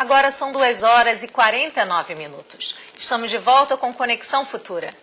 Agora são 2h49. Estamos de volta com Conexão Futura.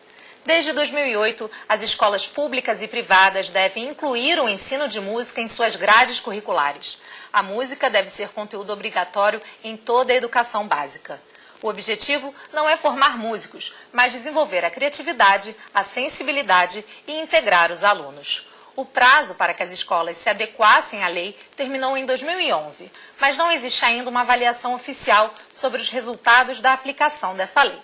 Desde 2008, as escolas públicas e privadas devem incluir o ensino de música em suas grades curriculares. A música deve ser conteúdo obrigatório em toda a educação básica. O objetivo não é formar músicos, mas desenvolver a criatividade, a sensibilidade e integrar os alunos. O prazo para que as escolas se adequassem à lei terminou em 2011, mas não existe ainda uma avaliação oficial sobre os resultados da aplicação dessa lei.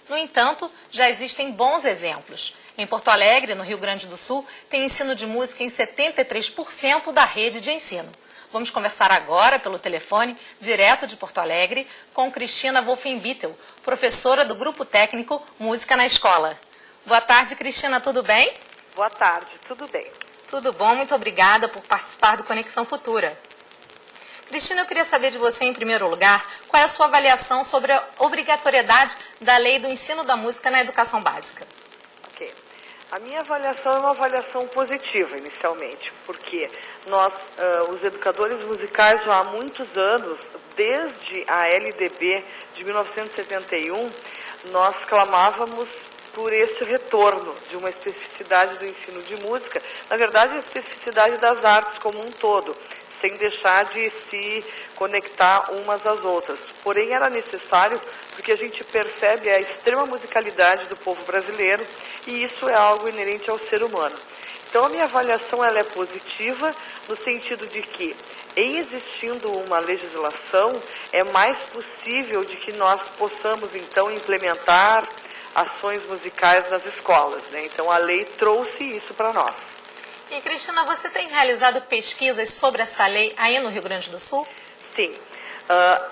No entanto, já existem bons exemplos. Em Porto Alegre, no Rio Grande do Sul, tem ensino de música em 73% da rede de ensino. Vamos conversar agora pelo telefone, direto de Porto Alegre, com Cristina Wolfenbittel, professora do Grupo Técnico Música na Escola. Boa tarde, Cristina, tudo bem? Boa tarde, tudo bem. Tudo bom, muito obrigada por participar do Conexão Futura. Cristina, eu queria saber de você, em primeiro lugar, qual é a sua avaliação sobre a obrigatoriedade da lei do ensino da música na educação básica? Ok. A minha avaliação é uma avaliação positiva, inicialmente, porque nós, os educadores musicais, já há muitos anos, desde a LDB de 1971, nós clamávamos por esse retorno de uma especificidade do ensino de música, na verdade a especificidade das artes como um todo, sem deixar de se conectar umas às outras. Porém, era necessário porque a gente percebe a extrema musicalidade do povo brasileiro e isso é algo inerente ao ser humano. Então, a minha avaliação ela é positiva no sentido de que, em existindo uma legislação, é mais possível de que nós possamos, então, implementar ações musicais nas escolas, né? Então, a lei trouxe isso para nós. E, Cristina, você tem realizado pesquisas sobre essa lei aí no Rio Grande do Sul? Sim.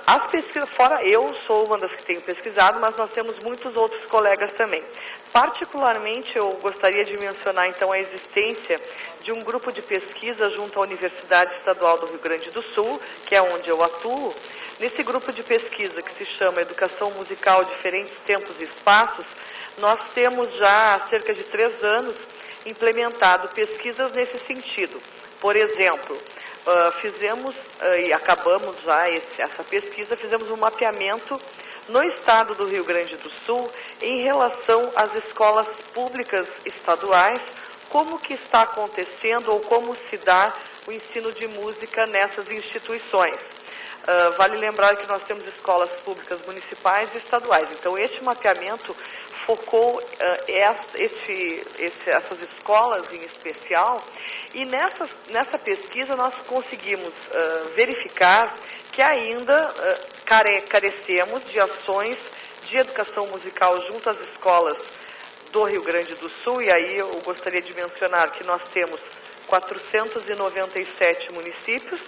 As pesquisas, fora eu sou uma das que tenho pesquisado, mas nós temos muitos outros colegas também. Particularmente, eu gostaria de mencionar, então, a existência de um grupo de pesquisa junto à Universidade Estadual do Rio Grande do Sul, que é onde eu atuo. Nesse grupo de pesquisa, que se chama Educação Musical Diferentes Tempos e Espaços, nós temos já há cerca de 3 anos implementado pesquisas nesse sentido. Por exemplo, fizemos, e acabamos já essa pesquisa, fizemos um mapeamento no estado do Rio Grande do Sul em relação às escolas públicas estaduais, como que está acontecendo ou como se dá o ensino de música nessas instituições. Vale lembrar que nós temos escolas públicas municipais e estaduais. Então, este mapeamento focou essas escolas em especial e nessa pesquisa nós conseguimos verificar que ainda carecemos de ações de educação musical junto às escolas do Rio Grande do Sul, e aí eu gostaria de mencionar que nós temos 497 municípios,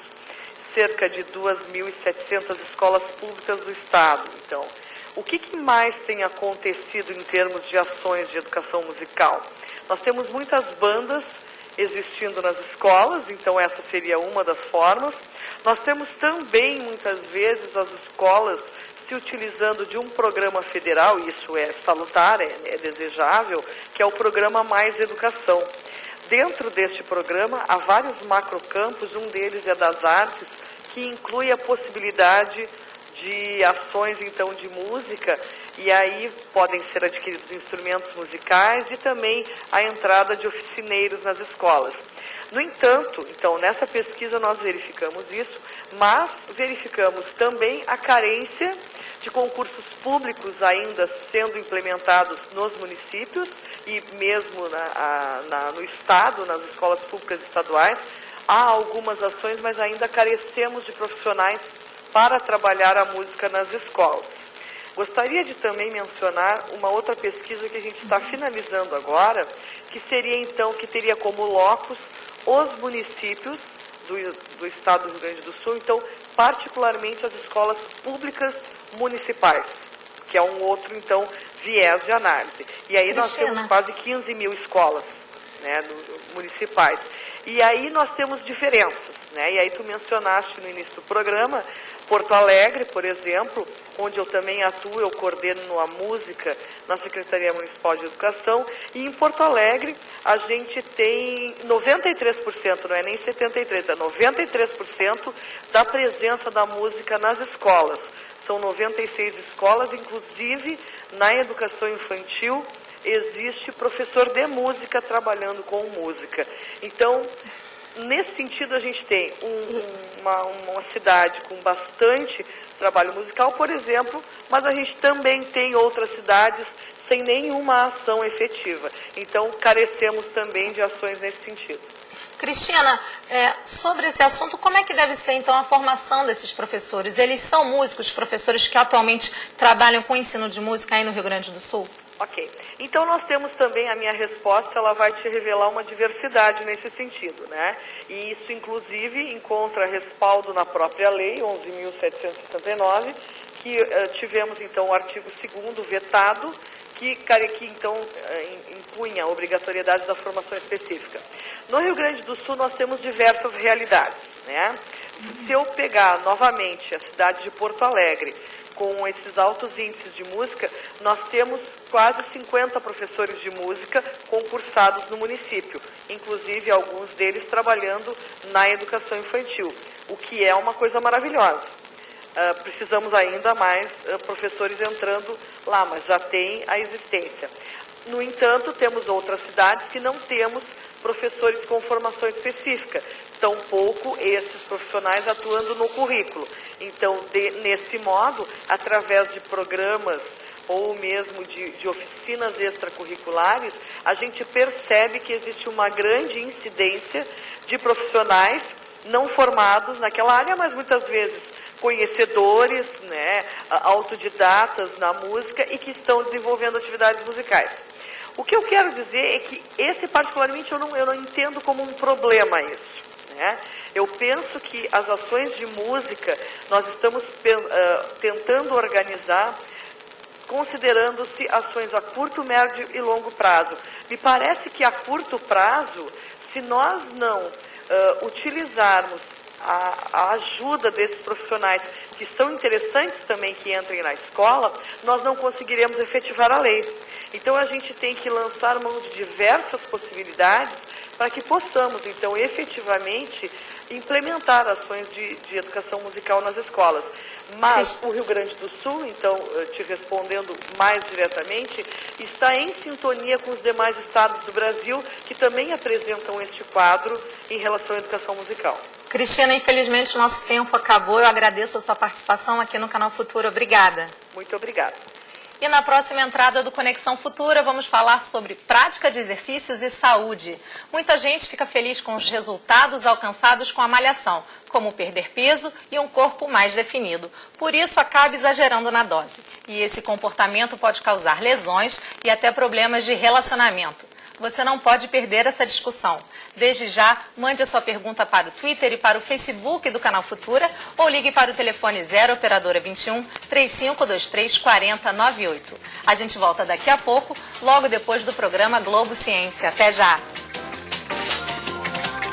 cerca de 2.700 escolas públicas do estado. Então, o que mais tem acontecido em termos de ações de educação musical? Nós temos muitas bandas existindo nas escolas, então essa seria uma das formas. Nós temos também, muitas vezes, as escolas se utilizando de um programa federal, e isso é salutar, é desejável, que é o programa Mais Educação. Dentro deste programa, há vários macrocampos, um deles é das artes, que inclui a possibilidade de ações, então, de música, e aí podem ser adquiridos instrumentos musicais e também a entrada de oficineiros nas escolas. No entanto, então, nessa pesquisa nós verificamos isso, mas verificamos também a carência de concursos públicos ainda sendo implementados nos municípios e mesmo no estado, nas escolas públicas estaduais. Há algumas ações, mas ainda carecemos de profissionais para trabalhar a música nas escolas. Gostaria de também mencionar uma outra pesquisa que a gente está finalizando agora, que seria então, que teria como locus os municípios do estado do Rio Grande do Sul, então particularmente as escolas públicas municipais, que é um outro então viés de análise. E aí nós temos quase 15 mil escolas, né, municipais. E aí nós temos diferenças, né? E aí tu mencionaste no início do programa, Porto Alegre, por exemplo, onde eu também atuo, eu coordeno a música na Secretaria Municipal de Educação, e em Porto Alegre a gente tem 93%, não é nem 73%, é 93% da presença da música nas escolas, São 96 escolas, inclusive na educação infantil existe professor de música trabalhando com música. Então, nesse sentido, a gente tem uma cidade com bastante trabalho musical, por exemplo, mas a gente também tem outras cidades sem nenhuma ação efetiva. Então, carecemos também de ações nesse sentido. Cristina, sobre esse assunto, como é que deve ser, então, a formação desses professores? Eles são músicos, professores que atualmente trabalham com ensino de música aí no Rio Grande do Sul? Ok. Então, nós temos também, a minha resposta, ela vai te revelar uma diversidade nesse sentido, né? E isso, inclusive, encontra respaldo na própria lei, 11.779, que tivemos, então, o artigo 2º vetado, que então, impunha a obrigatoriedade da formação específica. No Rio Grande do Sul, nós temos diversas realidades, né? Se eu pegar novamente a cidade de Porto Alegre, com esses altos índices de música, nós temos quase 50 professores de música concursados no município, inclusive alguns deles trabalhando na educação infantil, o que é uma coisa maravilhosa. Precisamos ainda mais professores entrando lá, mas já tem a existência. No entanto, temos outras cidades que não temos professores com formação específica, tampouco esses profissionais atuando no currículo. Então, nesse modo, através de programas ou mesmo de oficinas extracurriculares, a gente percebe que existe uma grande incidência de profissionais não formados naquela área, mas muitas vezes conhecedores, né, autodidatas na música e que estão desenvolvendo atividades musicais. O que eu quero dizer é que esse, particularmente, eu não entendo como um problema isso, né? Eu penso que as ações de música nós estamos tentando organizar considerando-se ações a curto, médio e longo prazo. Me parece que a curto prazo, se nós não utilizarmos a ajuda desses profissionais que são interessantes também que entrem na escola, nós não conseguiremos efetivar a lei. Então, a gente tem que lançar mão de diversas possibilidades para que possamos, então, efetivamente implementar ações de educação musical nas escolas. Mas o Rio Grande do Sul, então, te respondendo mais diretamente, está em sintonia com os demais estados do Brasil que também apresentam este quadro em relação à educação musical. Cristina, infelizmente o nosso tempo acabou. Eu agradeço a sua participação aqui no Canal Futura. Obrigada. Muito obrigada. E na próxima entrada do Conexão Futura, vamos falar sobre prática de exercícios e saúde. Muita gente fica feliz com os resultados alcançados com a malhação, como perder peso e um corpo mais definido. Por isso, acaba exagerando na dose. E esse comportamento pode causar lesões e até problemas de relacionamento. Você não pode perder essa discussão. Desde já, mande a sua pergunta para o Twitter e para o Facebook do Canal Futura ou ligue para o telefone 0 operadora 21 3523 4098. A gente volta daqui a pouco, logo depois do programa Globo Ciência. Até já!